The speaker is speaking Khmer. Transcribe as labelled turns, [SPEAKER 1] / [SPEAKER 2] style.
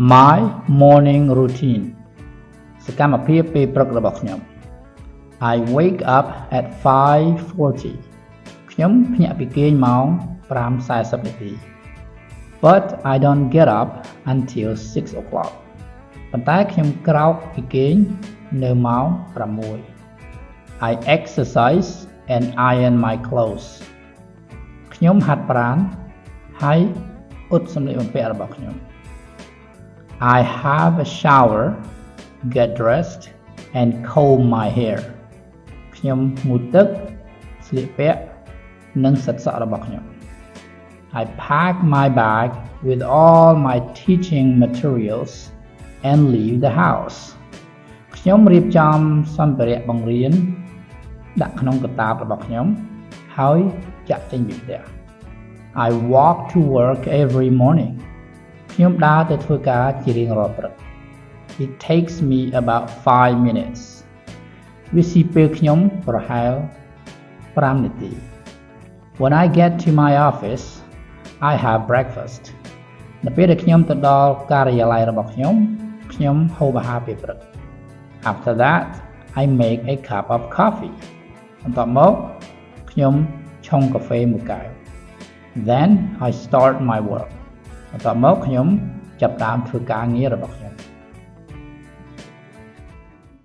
[SPEAKER 1] My morning routine សកម្មភាពពេលព្រឹករបស់ខ្ញុំ I wake up at 5:40 ខ្ញុំភ្ញាក់ពីគេងម៉ោង 5:40 នាទី But I don't get up until 6 o'clock ប៉ុន្តែខ្ញុំក្រោកពីគេងនៅម៉ោង 6 I exercise and iron my clothes ខ្ញុំហាត់ប្រាណហើយអ៊ុតសម្លៀកបំពាក់របស់ខ្ញុំ I have a shower, get dressed and comb my hair ខ្ញុំងូតទឹកស្លៀកពាក់និងសិតសក់របស់ខ្ញុំ I pack my bag with all my teaching materials and leave the house ខ្ញុំរៀបចំសម្ភារៈបង្រៀនដាក់ក្នុងកាតាបរបស់ខ្ញុំហើយចាក់ចេញពីផ្ទះ I walk to work every morning ខ្ញុំដើរទៅធ្វើការជារៀងរាល់ព្រឹក It takes me about 5 minutes វាស៊ីពេលខ្ញុំប្រហែល5នាទី When I get to my office I have breakfast នៅពេលដែលខ្ញុំទៅដល់ការិយាល័យរបស់ខ្ញុំខ្ញុំហូបអាហារពេលព្រឹក After that I make a cup of coffee បន្ទាប់មកខ្ញុំឆុងកាហ្វេមួយកែវ Then I start my work បន្ទាប់មកខ្ញុំចាប់ផ្ដើមធ្វើការងាររបស់ខ្ញុំ